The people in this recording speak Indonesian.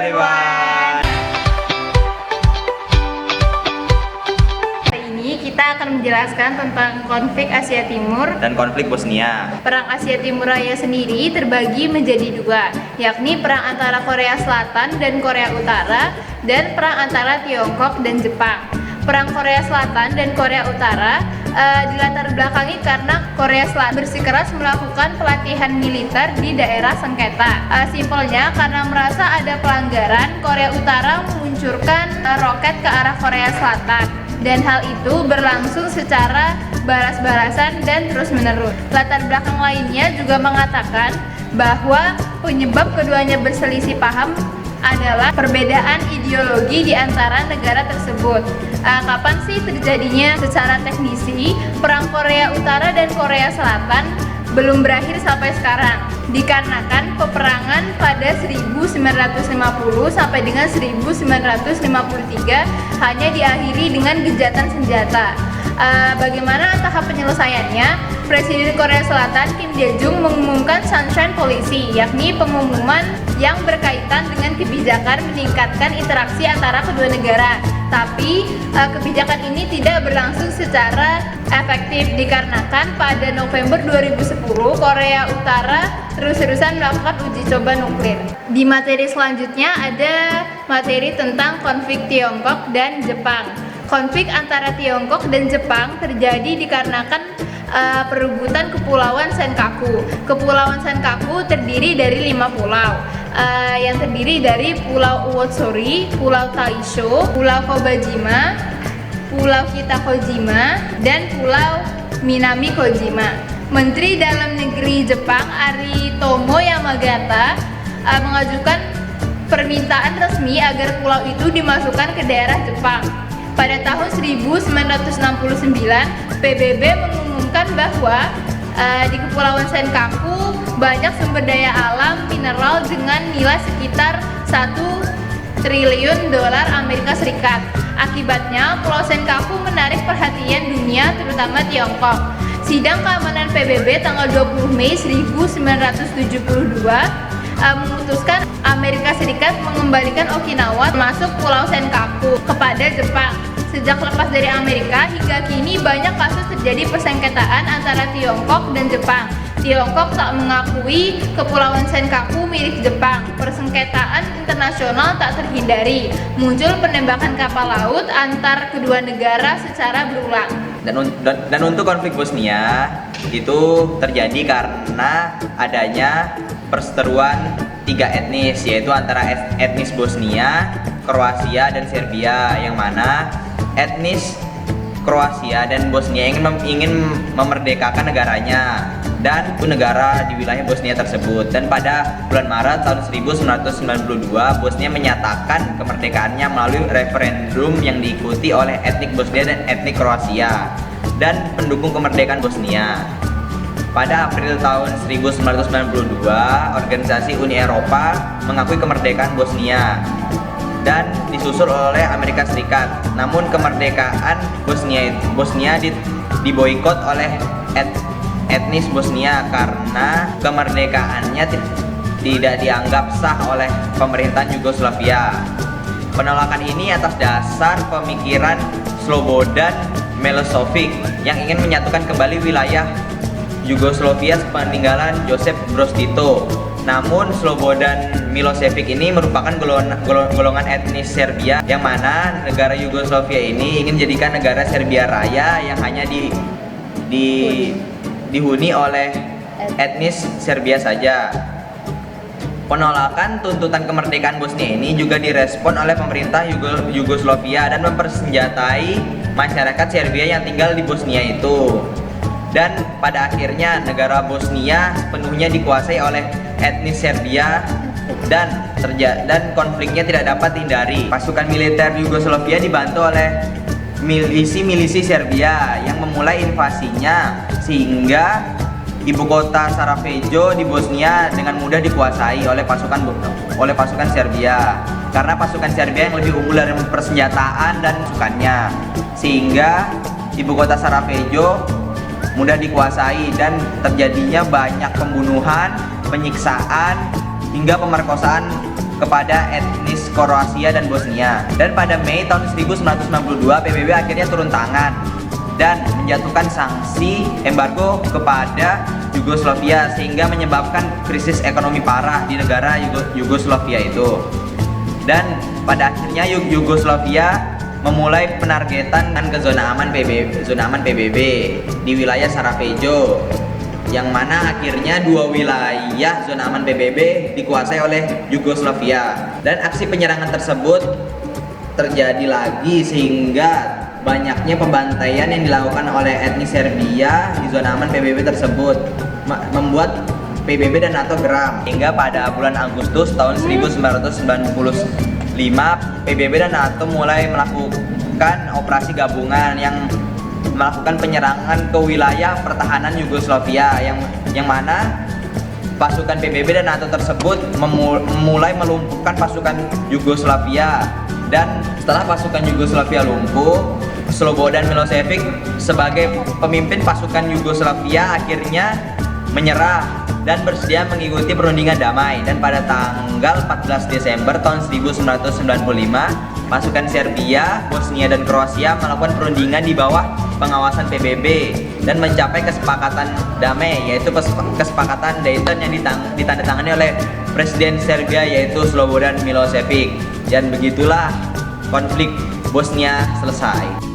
everyone. Hari ini kita akan menjelaskan tentang konflik Asia Timur Dan konflik Bosnia. Perang Asia Timur Raya sendiri terbagi menjadi dua, yakni perang antara Korea Selatan dan Korea Utara dan perang antara Tiongkok dan Jepang. Perang Korea Selatan dan Korea Utara dilatar belakangi karena Korea Selatan bersikeras melakukan pelatihan militer di daerah sengketa. Simpelnya karena merasa ada pelanggaran, Korea Utara meluncurkan roket ke arah Korea Selatan. Dan hal itu berlangsung secara balas-balasan dan terus-menerus. Latar belakang lainnya juga mengatakan bahwa penyebab keduanya berselisih paham adalah perbedaan ideologi di antara negara tersebut. Kapan sih terjadinya? Secara teknisi, perang Korea Utara dan Korea Selatan belum berakhir sampai sekarang, dikarenakan peperangan pada 1950 sampai dengan 1953 hanya diakhiri dengan gencatan senjata. Bagaimana tahap penyelesaiannya? Presiden Korea Selatan Kim Dae-jung mengumumkan Sunshine Policy, yakni pengumuman yang berkaitan dengan kebijakan meningkatkan interaksi antara kedua negara. Tapi kebijakan ini tidak berlangsung secara efektif dikarenakan pada November 2010 Korea Utara terus-terusan melakukan uji coba nuklir. Di materi selanjutnya ada materi tentang konflik Tiongkok dan Jepang. Konflik antara Tiongkok dan Jepang terjadi dikarenakan perebutan Kepulauan Senkaku. Kepulauan Senkaku terdiri dari 5 pulau, yang terdiri dari Pulau Uotsuri, Pulau Taisho, Pulau Kobajima, Pulau Kitakojima, dan Pulau Minami Kojima. Menteri Dalam Negeri Jepang Aritomo Yamagata mengajukan permintaan resmi agar pulau itu dimasukkan ke daerah Jepang. Pada tahun 1969, PBB mengumumkan bahwa di Kepulauan Senkaku banyak sumber daya alam mineral dengan nilai sekitar 1 triliun dolar Amerika Serikat. Akibatnya, Pulau Senkaku menarik perhatian dunia, terutama Tiongkok. Sidang Keamanan PBB tanggal 20 Mei 1972 memutuskan Amerika Serikat mengembalikan Okinawa termasuk Pulau Senkaku kepada Jepang. Sejak lepas dari Amerika hingga kini banyak kasus terjadi persengketaan antara Tiongkok dan Jepang. Tiongkok tak mengakui Kepulauan Senkaku milik Jepang. Persengketaan internasional tak terhindari. Muncul penembakan kapal laut antar kedua negara secara berulang. Dan untuk konflik Bosnia itu terjadi karena adanya perseteruan 3 etnis, yaitu antara etnis Bosnia, Kroasia, dan Serbia, yang mana etnis Kroasia dan Bosnia ingin memerdekakan negaranya dan negara di wilayah Bosnia tersebut. Dan pada bulan Maret tahun 1992 Bosnia menyatakan kemerdekaannya melalui referendum yang diikuti oleh etnik Bosnia dan etnik Kroasia dan pendukung kemerdekaan Bosnia. Pada April tahun 1992, Organisasi Uni Eropa mengakui kemerdekaan Bosnia dan disusul oleh Amerika Serikat. Namun kemerdekaan Bosnia diboikot oleh etnis Bosnia karena kemerdekaannya tidak dianggap sah oleh pemerintahan Yugoslavia. Penolakan ini atas dasar pemikiran Slobodan Milošević yang ingin menyatukan kembali wilayah Yugoslavia peninggalan Josip Broz Tito. Namun Slobodan Milošević ini merupakan golongan etnis Serbia, yang mana negara Yugoslavia ini ingin menjadikan negara Serbia Raya yang hanya dihuni oleh etnis Serbia saja. Penolakan tuntutan kemerdekaan Bosnia ini juga direspon oleh pemerintah Yugoslavia dan mempersenjatai masyarakat Serbia yang tinggal di Bosnia itu. Dan pada akhirnya negara Bosnia sepenuhnya dikuasai oleh etnis Serbia dan konfliknya tidak dapat dihindari. Pasukan militer Yugoslavia dibantu oleh milisi Serbia yang memulai invasinya sehingga ibu kota Sarajevo di Bosnia dengan mudah dikuasai oleh pasukan Serbia. Karena pasukan Serbia yang lebih unggul dari persenjataan dan pasukannya, sehingga ibu kota Sarajevo mudah dikuasai dan terjadinya banyak pembunuhan, penyiksaan, hingga pemerkosaan kepada etnis Kroasia dan Bosnia. Dan pada Mei tahun 1992 PBB akhirnya turun tangan dan menjatuhkan sanksi embargo kepada Yugoslavia sehingga menyebabkan krisis ekonomi parah di negara Yugoslavia itu. Dan pada akhirnya Yugoslavia memulai penargetan ke zona aman PBB di wilayah Sarajevo, yang mana akhirnya 2 wilayah zona aman PBB dikuasai oleh Yugoslavia. Dan aksi penyerangan tersebut terjadi lagi sehingga banyaknya pembantaian yang dilakukan oleh etnis Serbia di zona aman PBB tersebut membuat PBB dan NATO geram. Hingga pada bulan Agustus tahun 1995 PBB dan NATO mulai melakukan operasi gabungan yang melakukan penyerangan ke wilayah pertahanan Yugoslavia, yang mana pasukan PBB dan NATO tersebut mulai melumpuhkan pasukan Yugoslavia. Dan setelah pasukan Yugoslavia lumpuh, Slobodan Milosevic sebagai pemimpin pasukan Yugoslavia akhirnya menyerah dan bersedia mengikuti perundingan damai. Dan pada tanggal 14 Desember tahun 1995 pasukan Serbia, Bosnia, dan Kroasia melakukan perundingan di bawah pengawasan PBB dan mencapai kesepakatan damai, yaitu kesepakatan Dayton yang ditandatangani oleh Presiden Serbia yaitu Slobodan Milosevic. Dan begitulah konflik Bosnia selesai.